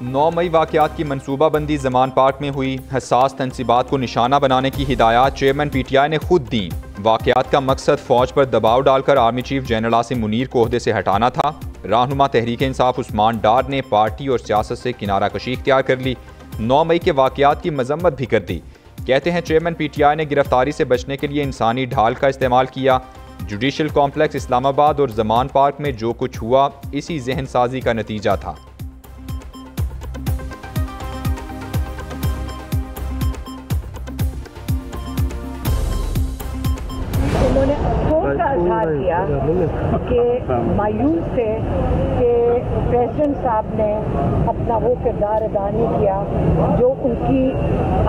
9 मई वाक़यात की मनसूबाबंदी ज़मान पार्क में हुई। हसास तनसीबात को निशाना बनाने की हिदायत चेयरमैन PTI ने खुद दी। वाक़यात का मकसद फ़ौज पर दबाव डालकर army chief general Asim Munir को ओहदे से हटाना था। रहनुमा तहरीक इंसाफ उस्मान डार ने पार्टी और सियासत से किनारा कशी इख्तियार कर ली। 9 मई के वाक़यात की मजम्मत भी कर दी। कहते हैं चेयरमैन PTI ने गिरफ्तारी से बचने के लिए इंसानी ढाल का इस्तेमाल किया। जुडिशल कॉम्प्लेक्स इस्लामाबाद और ज़मान पार्क में जो कुछ हुआ इसी जहन साजी का नतीजा था। उन्होंने अफसोस का इजहार किया कि मायूस थे कि प्रेसिडेंट साहब ने अपना वो किरदार अदा नहीं किया जो उनकी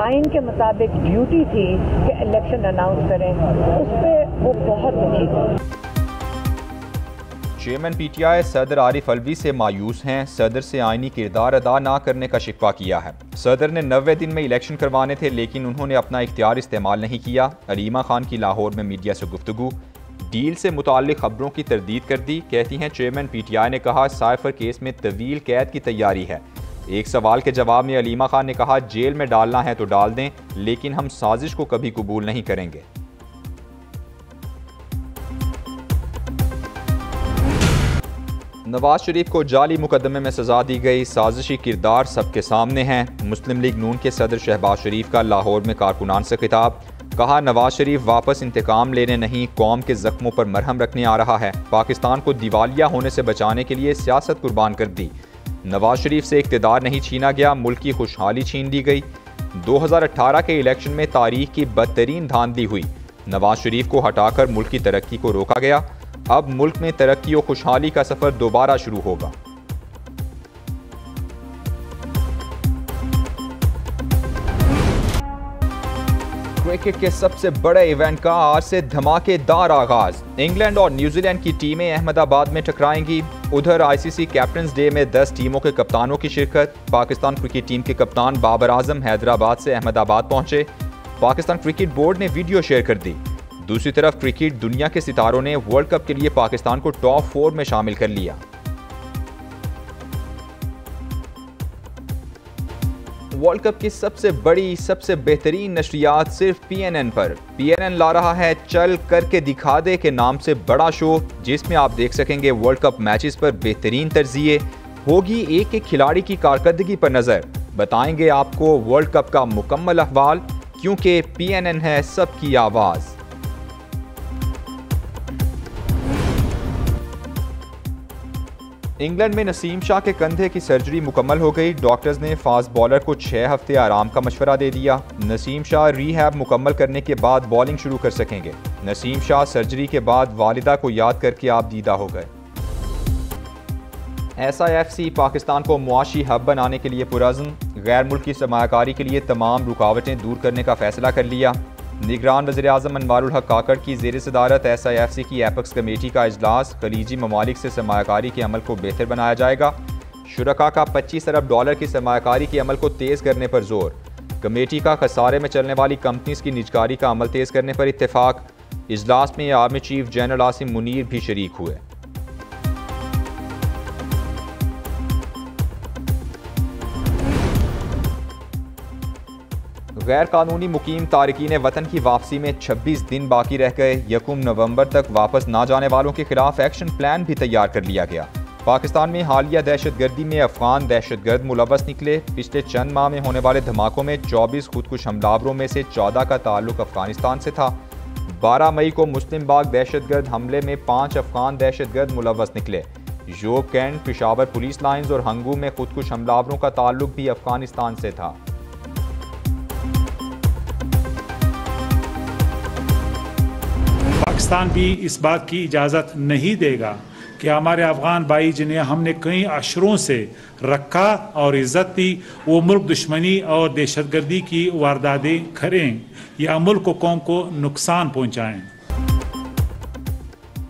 आइन के मुताबिक ड्यूटी थी कि इलेक्शन अनाउंस करें। उस पर वो बहुत दुखी थे। चेयरमैन PTI सदर आरिफ अलवी से मायूस हैं। सदर से आइनी किरदार अदा ना करने का शिकवा किया है। सदर ने 90 दिन में इलेक्शन करवाने थे लेकिन उन्होंने अपना इख्तियार इस्तेमाल नहीं किया। अलीमा खान की लाहौर में मीडिया से गुफ्तगू। डील से मुताल्लिक खबरों की तरदीद कर दी। कहती हैं चेयरमैन PTI ने कहा साइफर केस में तवील कैद की तैयारी है। एक सवाल के जवाब में अलीमा खान ने कहा जेल में डालना है तो डाल दें लेकिन हम साजिश को कभी कबूल नहीं करेंगे। नवाज शरीफ को जाली मुकदमे में सजा दी गई। साजिशी किरदार सबके सामने हैं। मुस्लिम लीग नून के सदर शहबाज शरीफ का लाहौर में कारकुनान से खिताब। कहा नवाज शरीफ वापस इंतकाम लेने नहीं कौम के जख्मों पर मरहम रखने आ रहा है। पाकिस्तान को दिवालिया होने से बचाने के लिए सियासत कुर्बान कर दी। नवाज शरीफ से इख्तिदार नहीं छीना गया, मुल्क की खुशहाली छीन ली गई। 2018 के इलेक्शन में तारीख की बदतरीन धांधली हुई। नवाज शरीफ को हटाकर मुल्क की तरक्की को रोका गया। अब मुल्क में तरक्की और खुशहाली का सफर दोबारा शुरू होगा। क्रिकेट के सबसे बड़े इवेंट का आज से धमाकेदार आगाज। इंग्लैंड और न्यूजीलैंड की टीमें अहमदाबाद में टकराएंगी। उधर ICC कैप्टन्स डे में 10 टीमों के कप्तानों की शिरकत। पाकिस्तान क्रिकेट टीम के कप्तान बाबर आजम हैदराबाद से अहमदाबाद पहुंचे। पाकिस्तान क्रिकेट बोर्ड ने वीडियो शेयर कर दी। दूसरी तरफ क्रिकेट दुनिया के सितारों ने वर्ल्ड कप के लिए पाकिस्तान को टॉप 4 में शामिल कर लिया। वर्ल्ड कप की सबसे बड़ी सबसे बेहतरीन नशरियात सिर्फ PNN पर। PNN ला रहा है चल करके दिखा दे के नाम से बड़ा शो जिसमें आप देख सकेंगे वर्ल्ड कप मैचेस पर बेहतरीन तरजीह। होगी एक एक खिलाड़ी की कारकर्दगी पर नजर। बताएंगे आपको वर्ल्ड कप का मुकम्मल अहवाल क्योंकि PNN है सबकी आवाज। इंग्लैंड में नसीम शाह के कंधे की सर्जरी मुकम्मल हो गई। डॉक्टर्स ने फास्ट बॉलर को 6 हफ्ते आराम का मशवरा दे दिया। नसीम शाह रीहैब मुकम्मल करने के बाद बॉलिंग शुरू कर सकेंगे। नसीम शाह सर्जरी के बाद वालिदा को याद करके आप दीदा हो गए। SIFC पाकिस्तान को मुआशी हब बनाने के लिए पुरअज़्म। गैर मुल्की सरमायाकारी के लिए तमाम रुकावटें दूर करने का फैसला कर लिया। निगरान वज़ीर-ए-आज़म अनवारुल हक काकड़ की ज़ेर सदारत SIFC की एपेक्स कमेटी का इजलास। खलीजी ममालिक से सरमायाकारी के अमल को बेहतर बनाया जाएगा। शुरका का $25 अरब की सरमायाकारी के अमल को तेज़ करने पर जोर। कमेटी का खसारे में चलने वाली कंपनीज की निजकारी का अमल तेज़ करने पर इत्तेफाक। इजलास में army chief general Asim Munir भी शरीक हुए। गैर कानूनी मुकीम तारकीन वतन की वापसी में 26 दिन बाकी रह गए। 1 नवंबर तक वापस ना जाने वालों के खिलाफ एक्शन प्लान भी तैयार कर लिया गया। पाकिस्तान में हालिया दहशतगर्दी में अफगान दहशतगर्द मुलव्वस निकले। पिछले चंद माह में होने वाले धमाकों में 24 खुदकुश हमलावरों में से 14 का ताल्लुक अफगानिस्तान से था। 12 मई को मुस्लिम बाग दहशतगर्द हमले में 5 अफगान दहशतगर्द मुलव्वस निकले। योब कैंट, पेशावर पुलिस लाइन्स और हंगू में खुदकुश हमलावरों का ताल्लुक भी अफगानिस्तान से था। पाकिस्तान भी इस बात की इजाज़त नहीं देगा कि हमारे अफगान भाई जिन्हें हमने कई अशरों से रखा और इज़्ज़त दी वो मुल्क दुश्मनी और दहशतगर्दी की वारदातें करें या मुल्क को कौम को नुकसान पहुँचाएँ।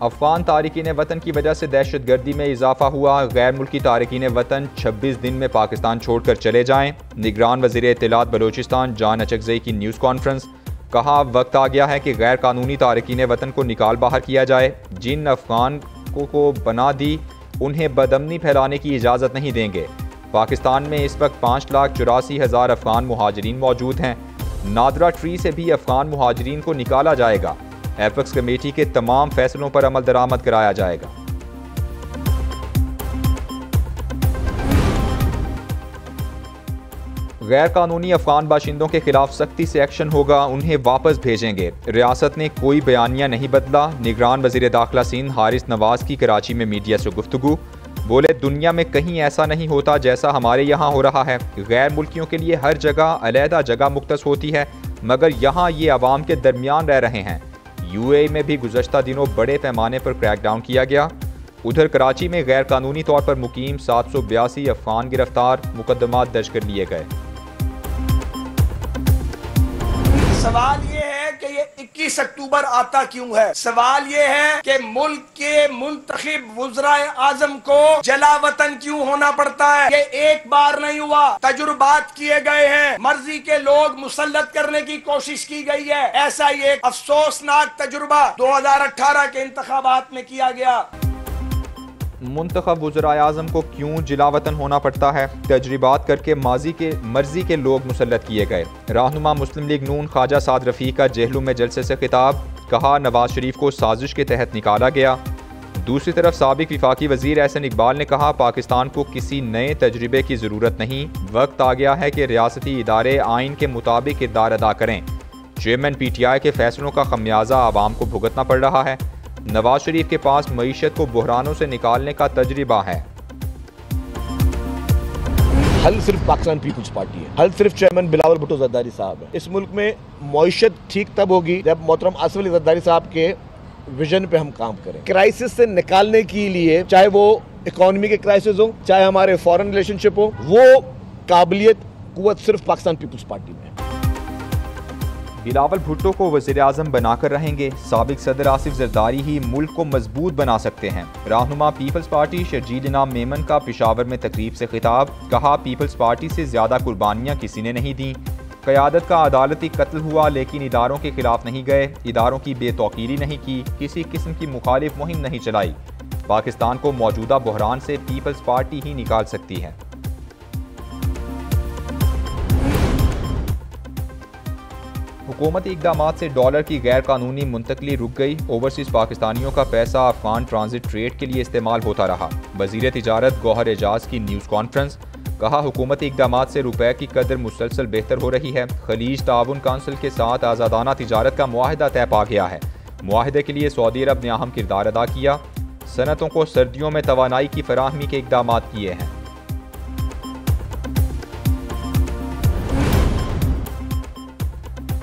अफगान तारकीन वतन की वजह से दहशतगर्दी में इजाफा हुआ। गैर मुल्की तारकीन वतन 26 दिन में पाकिस्तान छोड़कर चले जाएं। निगरान वज़ीर इत्तलात बलोचिस्तान जान अचकज़ई की न्यूज़ कॉन्फ्रेंस। कहा वक्त आ गया है कि गैर कानूनी तारकीन वतन को निकाल बाहर किया जाए। जिन अफगान को बना दी उन्हें बदअमनी फैलाने की इजाज़त नहीं देंगे। पाकिस्तान में इस वक्त 5,84,000 अफगान मुहाजिरीन मौजूद हैं। नादरा ट्री से भी अफगान मुहाजिरीन को निकाला जाएगा। एपेक्स कमेटी के तमाम फैसलों पर अमल दरामद कराया जाएगा। गैर कानूनी अफगान बाशिंदों के खिलाफ सख्ती से एक्शन होगा, उन्हें वापस भेजेंगे। रियासत ने कोई बयानिया नहीं बदला। निगरान वज़ीर दाखिला सिंध हारिस नवाज की कराची में मीडिया से गुफ्तगू। बोले, दुनिया में कहीं ऐसा नहीं होता जैसा हमारे यहाँ हो रहा है। गैर मुल्कियों के लिए हर जगह अलहदा जगह मुख्तस होती है, मगर यहाँ ये अवाम के दरमियान रह रहे हैं। यूएई में भी गुज़श्ता दिनों बड़े पैमाने पर क्रैकडाउन किया गया। उधर कराची में गैर कानूनी तौर पर मुकीम 782 अफगान गिरफ्तार, मुकदमात दर्ज कर लिए गए। सवाल ये है कि ये 21 अक्टूबर आता क्यों है? सवाल ये है कि मुल्क के मुंतखब वज़राए आज़म को जलावतन क्यों होना पड़ता है? ये एक बार नहीं हुआ, तजुर्बात किए गए हैं, मर्जी के लोग मुसल्लत करने की कोशिश की गई है। ऐसा ही एक अफसोसनाक तजुर्बा 2018 के इंतखाबात में किया गया। मुंतखब वज़राए आज़म को क्यों जिलावतन होना पड़ता है? तजरीबात करके मर्जी के लोग मुसल्लत किए गए। रहनुमा मुस्लिम लीग नून ख्वाजा साद रफ़ी का जेहलू में जलसे से खिताब, कहा नवाज शरीफ को साजिश के तहत निकाला गया। दूसरी तरफ साबिक विफाकी वज़ीर एहसन इकबाल ने कहा, पाकिस्तान को किसी नए तजर्बे की ज़रूरत नहीं, वक्त आ गया है कि रियासती इदारे आइन के मुताबिक किरदार अदा करें। चेयरमैन PTI के फैसलों का खमियाजा आवाम को भुगतना पड़ रहा है। नवाज शरीफ के पास मईशत को बहरानों से निकालने का तजर्बा है। हल सिर्फ पाकिस्तान पीपल्स पार्टी है, हल सिर्फ चेयरमैन बिलावल भुट्टो जरदारी साहब है। इस मुल्क में मईशत ठीक तब होगी जब मोहतरम आसिफ अली जरदारी साहब के विजन पे हम काम करें। क्राइसिस से निकालने के लिए, चाहे वो इकोनॉमी के क्राइसिस हो, चाहे हमारे फॉरेन रिलेशनशिप हो, वो काबिलियत कुव्वत सिर्फ पाकिस्तान पीपल्स पार्टी में है। बिलावल भुट्टो को वज़ीर आज़म बनाकर रहेंगे। साबिक सदर आसिफ जरदारी ही मुल्क को मजबूत बना सकते हैं। रहनुमा पीपल्स पार्टी शर्जील इनाम मेमन का पेशावर में तकरीब से खिताब, कहा पीपल्स पार्टी से ज़्यादा कुर्बानियाँ किसी ने नहीं दी। क़यादत का अदालती कत्ल हुआ लेकिन इदारों के खिलाफ नहीं गए, इदारों की बेतौकीरी नहीं की, किसी किस्म की मुखालिफ मुहिम नहीं चलाई। पाकिस्तान को मौजूदा बहरान से पीपल्स पार्टी ही निकाल सकती है। हुकूमती इक़दामात से डॉलर की गैर कानूनी मुंतकली रुक गई। ओवरसीज़ पाकिस्तानियों का पैसा अफगान ट्रांजिट ट्रेड के लिए इस्तेमाल होता रहा। वज़ीर तिजारत गौहर एजाज की न्यूज़ कॉन्फ्रेंस, कहा हुकूमती इक़दामात से रुपए की कदर मुसलसल बेहतर हो रही है। खलीज ताउन काउंसिल के साथ आज़ादाना तिजारत का मुआहिदा तय पा गया है। मुआहिदे के लिए सऊदी अरब ने अहम किरदार अदा किया। सनतों को सर्दियों में तवानाई की फराहमी के इक़दामात किए हैं।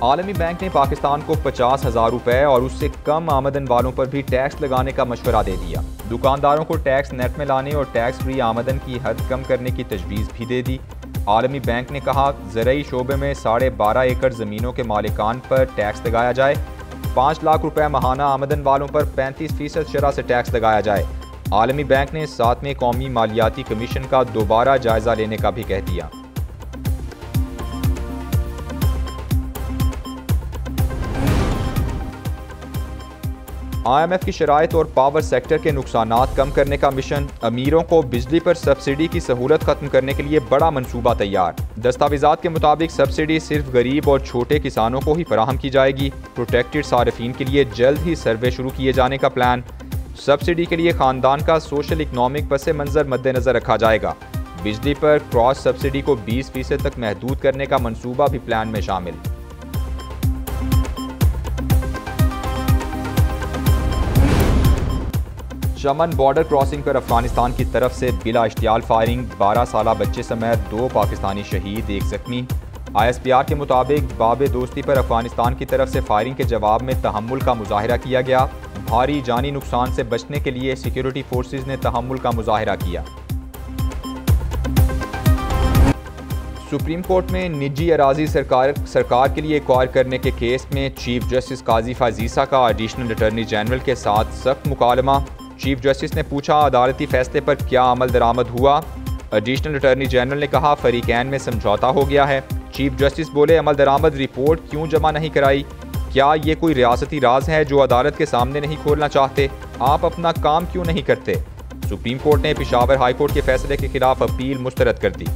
आलमी बैंक ने पाकिस्तान को 50,000 रुपए और उससे कम आमदन वालों पर भी टैक्स लगाने का मशवरा दे दिया। दुकानदारों को टैक्स नेट में लाने और टैक्स फ्री आमदन की हद कम करने की तजवीज़ भी दे दी। आलमी बैंक ने कहा, ज़रई शोबे में 12.5 एकड़ ज़मीनों के मालिकान पर टैक्स लगाया जाए। 5 लाख रुपए माहाना आमदन वालों पर 35% शरह से टैक्स लगाया जाए। आलमी बैंक ने 7वें कौमी मालियाती कमीशन का दोबारा जायज़ा लेने का भी कह दिया। IMF की शराइत और पावर सेक्टर के नुकसानात कम करने का मिशन। अमीरों को बिजली पर सब्सिडी की सहूलत खत्म करने के लिए बड़ा मंसूबा तैयार। दस्तावेजात के मुताबिक सब्सिडी सिर्फ गरीब और छोटे किसानों को ही फराहम की जाएगी। प्रोटेक्टेड सारिफीन के लिए जल्द ही सर्वे शुरू किए जाने का प्लान। सब्सिडी के लिए खानदान का सोशल इकनॉमिक पस मंज़र मद्देनज़र रखा जाएगा। बिजली पर क्रॉस सब्सिडी को 20% तक महदूद करने का मंसूबा भी प्लान में शामिल। चमन बॉर्डर क्रॉसिंग पर अफगानिस्तान की तरफ से बिला इश्तियाल फायरिंग, 12 साला बच्चे समेत 2 पाकिस्तानी शहीद, 1 जख्मी। ISPR के मुताबिक बाबे दोस्ती पर अफगानिस्तान की तरफ से फायरिंग के जवाब में तहम्मुल का मुजाहिरा किया गया। भारी जानी नुकसान से बचने के लिए सिक्योरिटी फोर्सेज ने तहम्मुल का मुजाहिरा किया। सुप्रीम कोर्ट में निजी अराजी सरकार के लिए एक्वायर करने के केस में चीफ जस्टिस काजी फाजीसा का एडिशनल अटॉर्नी जनरल के साथ सख्त मुकालमा। चीफ जस्टिस ने पूछा, अदालती फैसले पर क्या अमल दरामद हुआ? एडिशनल अटॉर्नी जनरल ने कहा, फरीकैन में समझौता हो गया है। चीफ जस्टिस बोले, अमल दरामद रिपोर्ट क्यों जमा नहीं कराई? क्या ये कोई रियासती राज है जो अदालत के सामने नहीं खोलना चाहते? आप अपना काम क्यों नहीं करते? सुप्रीम कोर्ट ने पेशावर हाई कोर्ट के फैसले के खिलाफ अपील मुस्तरद कर दी।